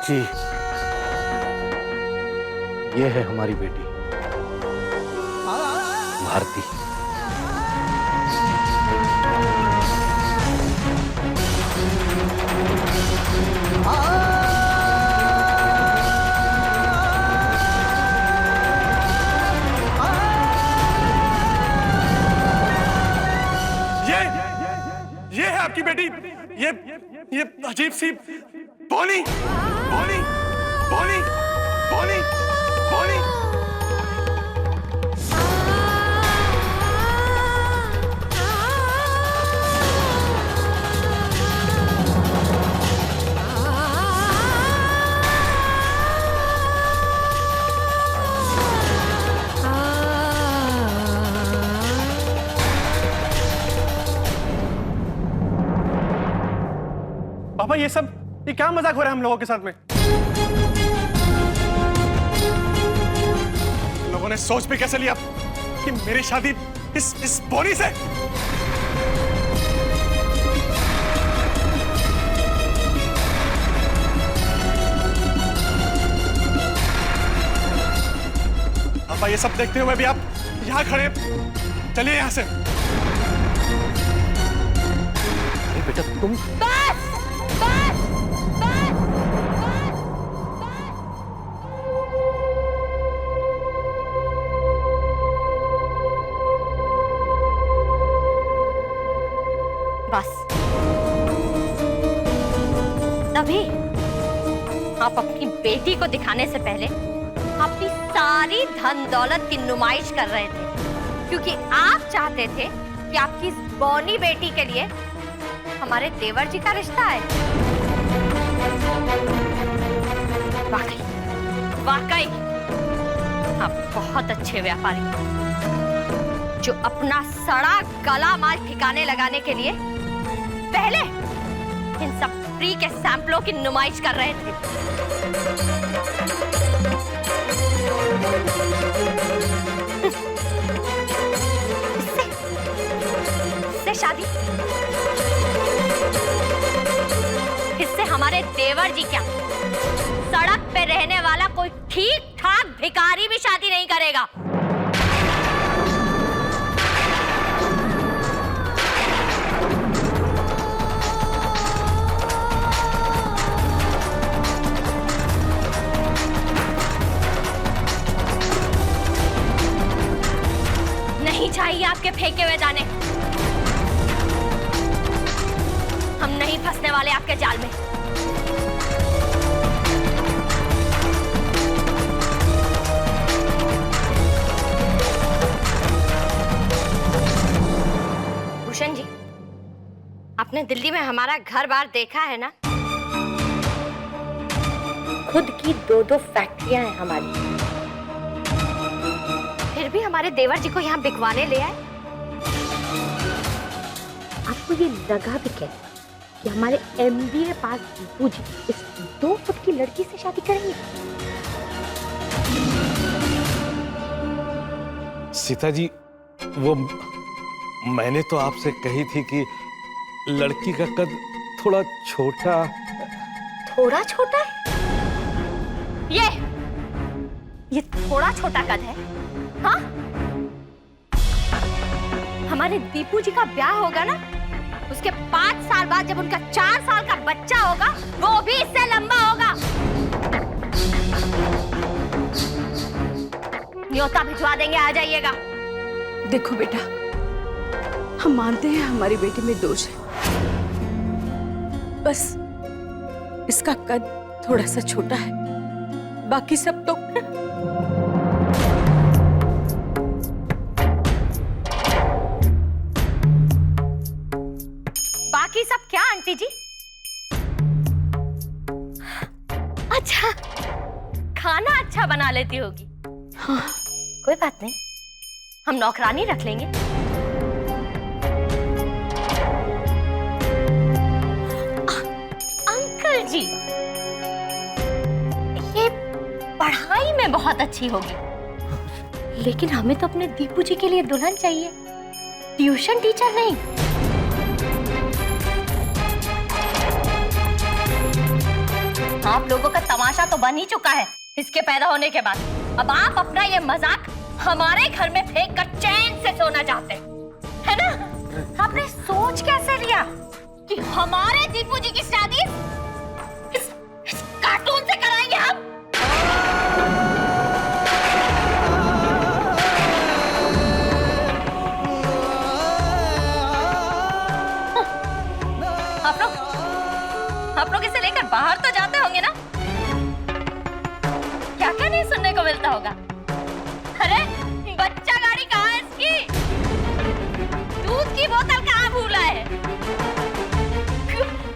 जी, ये है हमारी बेटी भारती। ये है आपकी बेटी। ये अजीब सी बोली बोली बोली बोली बोली। पापा ये क्या मजाक हो रहा है हम लोगों के साथ में? लोगों ने सोच भी कैसे लिया कि मेरी शादी इस बोनी से? पापा ये सब देखते हुए भी आप यहाँ खड़े, चलिए यहाँ से। अरे बेटा तुम बस तभी आप अपनी बेटी को दिखाने से पहले अपनी सारी धन दौलत की नुमाइश कर रहे थे, क्योंकि आप चाहते थे कि आपकी इस बौनी बेटी के लिए हमारे देवर जी का रिश्ता है। वाकई आप बहुत अच्छे व्यापारी, जो अपना सड़ा गला माल ठिकाने लगाने के लिए पहले इन सब फ्री के सैंपलों की नुमाइश कर रहे थे। इससे शादी, इससे हमारे देवर जी क्या, सड़क पे रहने वाला कोई ठीक ठाक भिखारी भी शादी नहीं करेगा। नहीं चाहिए आपके फेंके हुए दाने। हम नहीं फंसने वाले आपके जाल में। भूषण जी, आपने दिल्ली में हमारा घर बार देखा है ना? खुद की 2-2 फैक्ट्रियां हैं हमारी, फिर भी हमारे देवर जी को यहाँ बिकवाने ले आए। आपको ये लगा भी कैसे कि हमारे MBA पास दीपू जी इस 2 फुट की लड़की से शादी करेंगे? सीता जी, वो मैंने तो आपसे कही थी कि लड़की का कद थोड़ा छोटा। थोड़ा छोटा है? ये थोड़ा छोटा कद है? हाँ? हमारे दीपू जी का ब्याह होगा ना, उसके 5 साल बाद जब उनका 4 साल का बच्चा होगा, वो भी इससे लंबा होगा। न्योता भिजवा देंगे, आ जाइएगा। देखो बेटा, हम मानते हैं हमारी बेटी में दोष है, बस इसका कद थोड़ा सा छोटा है, बाकी सब तो बाकी सब क्या आंटी जी? अच्छा, खाना अच्छा बना लेती होगी। हाँ। कोई बात नहीं, हम नौकरानी रख लेंगे। अंकल जी, ये पढ़ाई में बहुत अच्छी होगी, लेकिन हमें तो अपने दीपू जी के लिए दुल्हन चाहिए, ट्यूशन टीचर नहीं। हाँ आप लोगों का तमाशा तो बन ही चुका है इसके पैदा होने के बाद। अब आप अपना ये मजाक हमारे घर में फेंक कर चैन से सोना चाहते है ना? आपने सोच कैसे लिया कि हमारे दीपू जी की शादी इस कार्टून से कराएंगे हम? आप लोग इसे लेकर बाहर तो जाते होंगे ना? क्या क्या नहीं सुनने को मिलता होगा। अरे बच्चा गाड़ी कहाँ है इसकी? दूध की बोतल कहाँ भूला है?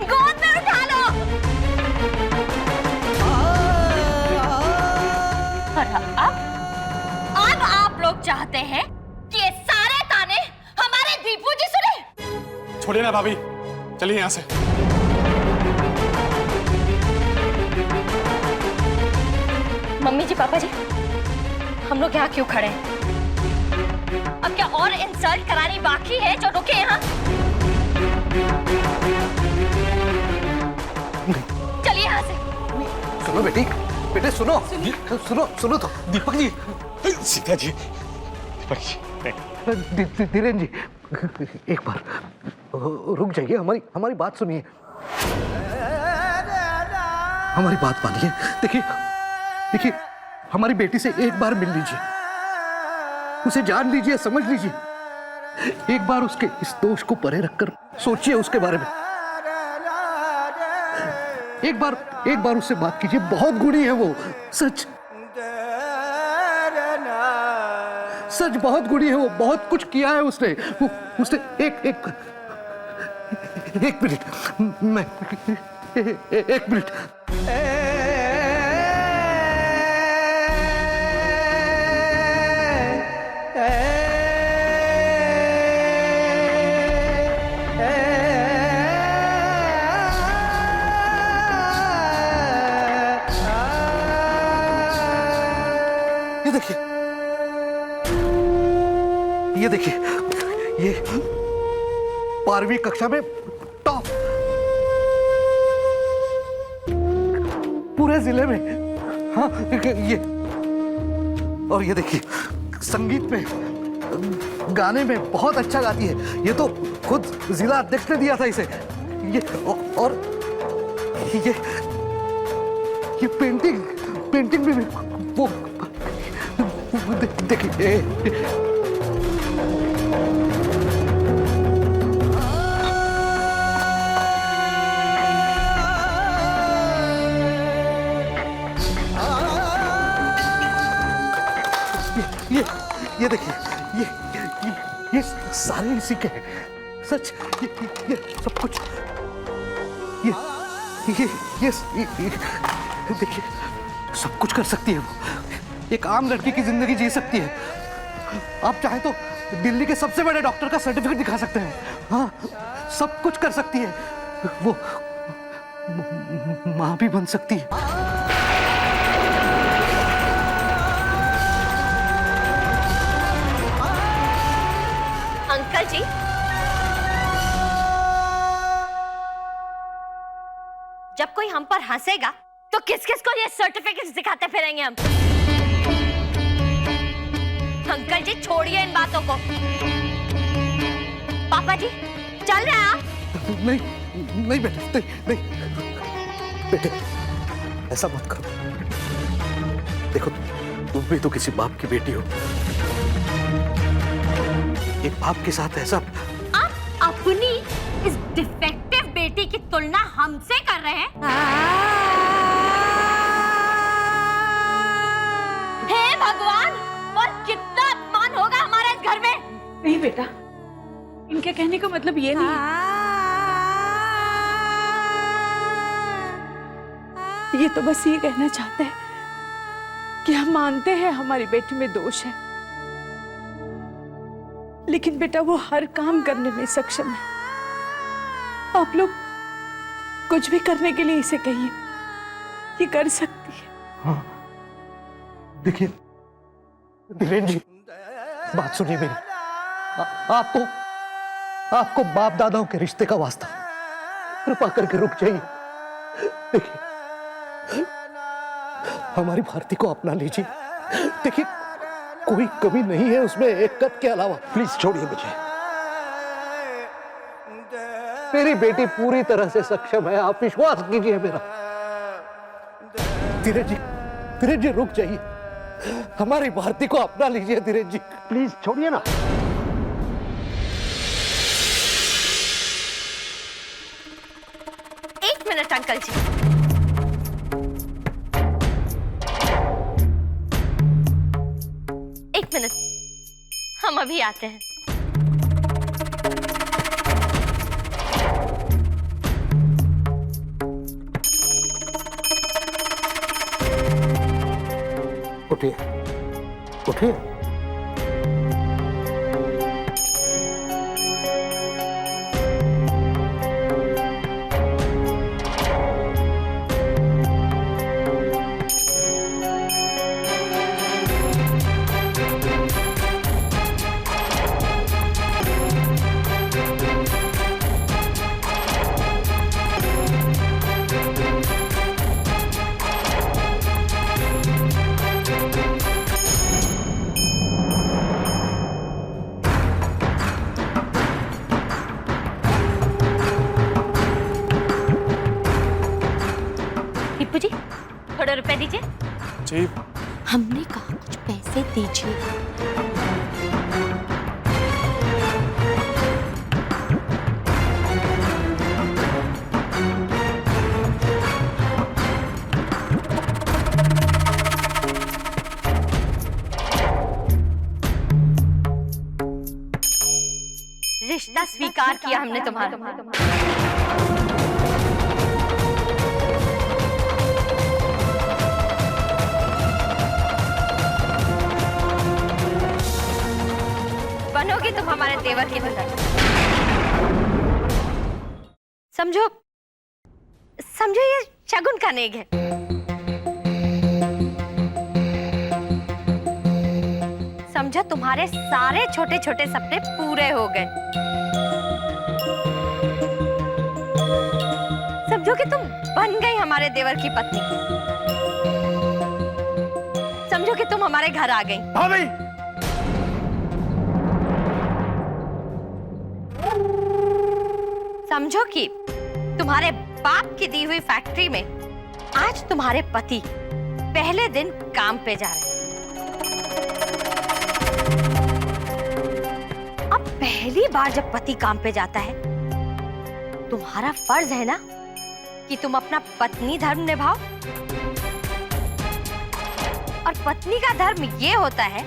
गोद में उठा लो। और अब आप लोग चाहते हैं कि ये सारे ताने हमारे दीपू जी सुने? छोड़िए ना भाभी, चलिए यहाँ से। मम्मी जी, पापा जी, हम लोग यहाँ क्यों खड़े हैं? अब क्या और इंसल्ट करानी बाकी है जो रुके यहाँ? चलिए यहाँ से। सुनो बेटी, बेटे सुनो, सुनो सुनो तो। दीपक जी, सीता जी, दीपक जी, धीरेन जी, एक बार रुक जाइए, हमारी बात सुनिए, हमारी बात मानिए। देखिए हमारी बेटी से एक बार मिल लीजिए, उसे जान लीजिए, समझ लीजिए, एक बार उसके इस दोष को परे रखकर सोचिए उसके बारे में। एक बार उससे बात कीजिए, बहुत गुणी है वो, सच बहुत गुणी है वो, बहुत कुछ किया है उसने। एक मिनट ये देखिए, ये 12वीं कक्षा में टॉप पूरे जिले में। हाँ, ये और ये देखिए संगीत में, गाने में बहुत अच्छा गाती है। ये तो खुद जिला अध्यक्ष ने दिया था इसे। ये और ये पेंटिंग भी वो देखिए। ये देखिए, ये सारे इसी के हैं, सच। ये सब कुछ, ये देखिए, सब कुछ कर सकती है वो, एक आम लड़की की जिंदगी जी सकती है। आप चाहें तो दिल्ली के सबसे बड़े डॉक्टर का सर्टिफिकेट दिखा सकते हैं। हाँ, सब कुछ कर सकती है वो, माँ भी बन सकती है। अंकल जी, जब कोई हम पर हंसेगा तो किस किस को ये सर्टिफिकेट दिखाते फिरेंगे हम? अंकल जी छोड़िए इन बातों को। पापा जी चल रहे हैं आप? नहीं बेटे, नहीं बेटे, ऐसा मत करो। देखो तुम भी तो किसी बाप की बेटी हो, एक बाप के साथ ऐसा। आप अपनी इस डिफेक्टिव बेटी की तुलना हमसे कर रहे हैं? हे भगवान, और कितना अपमान होगा हमारे इस घर में। नहीं बेटा, इनके कहने का मतलब ये नहीं है। ये तो बस ये कहना चाहते हैं कि हम मानते हैं हमारी बेटी में दोष है, लेकिन बेटा वो हर काम करने में सक्षम है। आप लोग कुछ भी करने के लिए इसे कहिए, ये कर सकती है। हाँ, देखिए धीरेन जी, बात सुनिए मेरी। आपको बाप दादाओं के रिश्ते का वास्ता, कृपा करके रुक जाइए। देखिए हमारी भारती को अपना लीजिए। देखिए कोई कमी नहीं है उसमें एक कद के अलावा। प्लीज छोड़िए मुझे। मेरी बेटी पूरी तरह से सक्षम है, आप विश्वास कीजिए मेरा। धीरज जी रुक जाइए, हमारी भारती को अपना लीजिए। धीरज जी प्लीज छोड़िए ना। एक मिनट अंकल जी। एक मिनट, हम अभी आते हैं। उठिए उठिए। टीपू जी थोड़े रुपए दीजिए। जी हमने कहा कुछ पैसे दीजिए। रिश्ता स्वीकार किया हमने तुम्हारा। बनोगी तुम हमारे देवर की दुल्हन। समझो समझो ये शगुन का नेग है। समझो तुम्हारे सारे छोटे छोटे सपने पूरे हो गए। समझो कि तुम बन गई हमारे देवर की पत्नी। समझो कि तुम हमारे घर आ गई। भाभी समझो कि तुम्हारे बाप की दी हुई फैक्ट्री में आज तुम्हारे पति पहले दिन काम पे जा रहे हैं। अब पहली बार जब पति काम पे जाता है, तुम्हारा फर्ज है ना कि तुम अपना पत्नी धर्म निभाओ। और पत्नी का धर्म ये होता है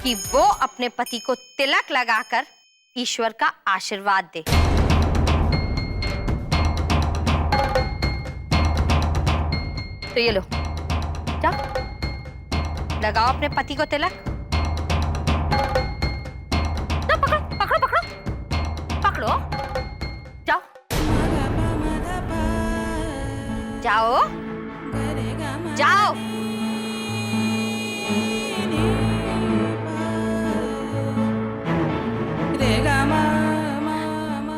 कि वो अपने पति को तिलक लगाकर ईश्वर का आशीर्वाद दे। तो ये लो, जाओ लगाओ अपने पति को तिलक। ना पकड़ो पकड़ो पकड़ो पकड़ो, जाओ जाओ जाओ।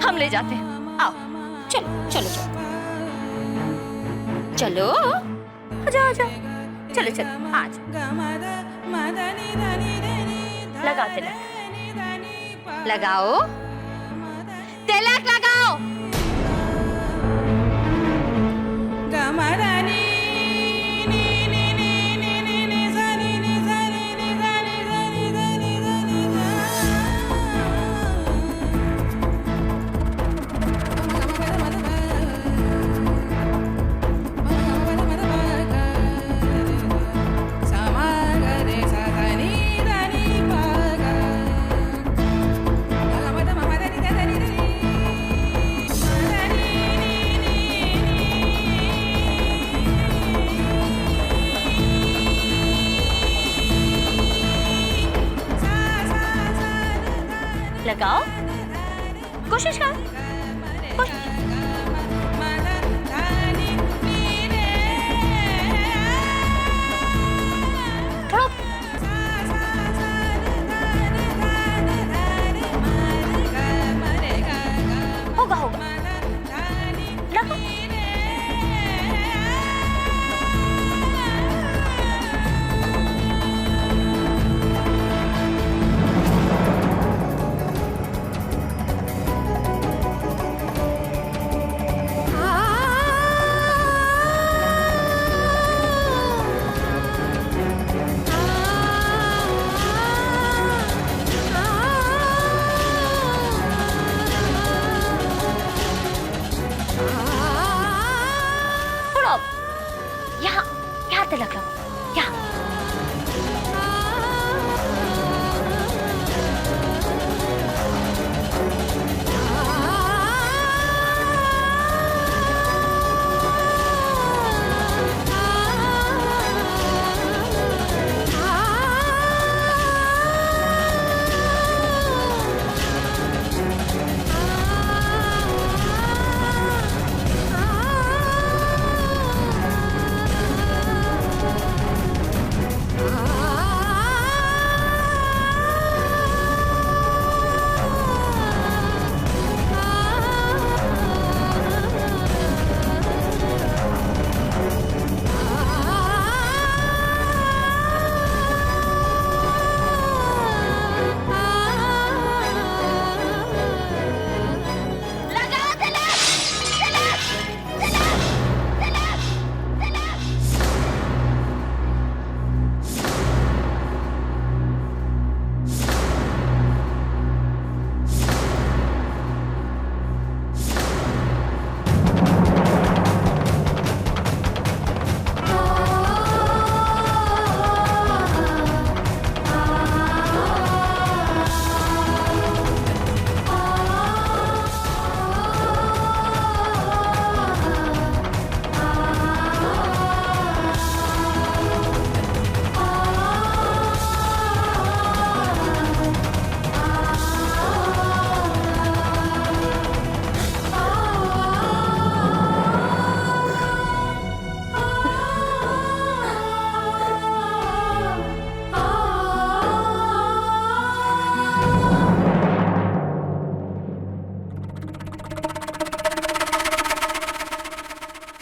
हम ले जाते हैं, आओ चलो चलो चलो चलो जाओ जाओ, चलो चलो आज लगाओ तिलक, लगाओ तिलक लगाओ। लगाओ, कोशिश करो, कोशिश। थोड़ा होगा होगा, लगाओ।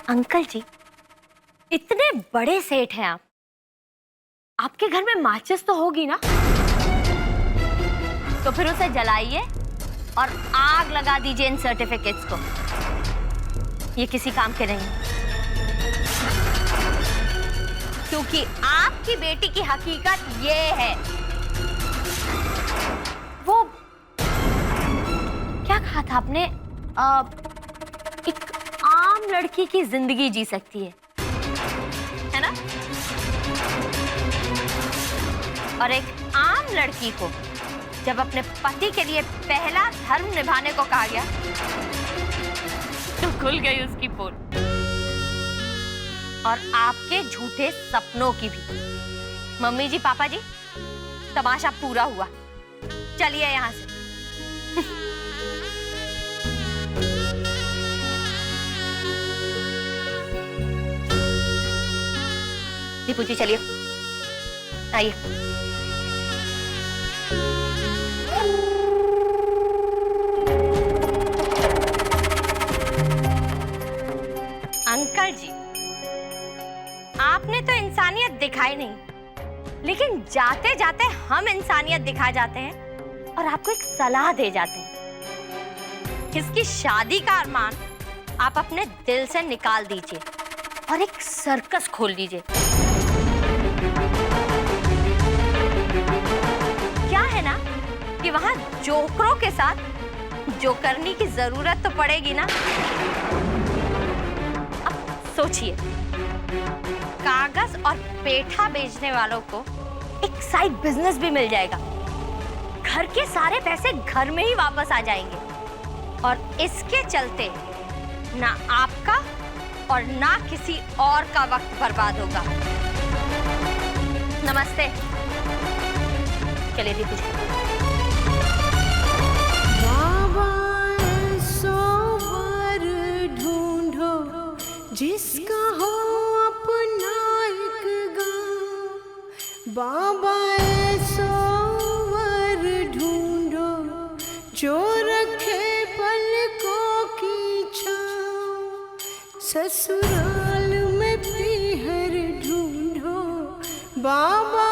अंकल जी, इतने बड़े सेठ हैं आप, आपके घर में माचिस तो होगी ना? तो फिर उसे जलाइए और आग लगा दीजिए इन सर्टिफिकेट्स को। ये किसी काम के नहीं, क्योंकि आपकी बेटी की हकीकत ये है, वो क्या कहा था आपने? एक आम लड़की की जिंदगी जी सकती है ना? और एक आम लड़की को जब अपने पति के लिए पहला धर्म निभाने को कहा गया तो खुल गई उसकी पोल। और आपके झूठे सपनों की भी। मम्मी जी, पापा जी, तमाशा पूरा हुआ, चलिए यहां से। दीपू जी चलिए, आइए। अंकल जी, आपने तो इंसानियत दिखाई नहीं, लेकिन जाते जाते हम इंसानियत दिखा जाते हैं और आपको एक सलाह दे जाते हैं। इसकी शादी का अरमान आप अपने दिल से निकाल दीजिए और एक सर्कस खोल लीजिए। क्या है ना कि वहां जोकरों के साथ जोकरनी की जरूरत तो पड़ेगी ना। अब सोचिए, कागज और पेठा बेचने वालों को एक साइड बिजनेस भी मिल जाएगा, घर के सारे पैसे घर में ही वापस आ जाएंगे और इसके चलते ना आपका और ना किसी और का वक्त बर्बाद होगा। नमस्ते, चलिए दीदी जी। जिसका हो अपना एक गाँव, बाबा ऐसो वर ढूंढो जो रखे पलकों की छाँव, ससुराल में पीहर ढूंढो बाबा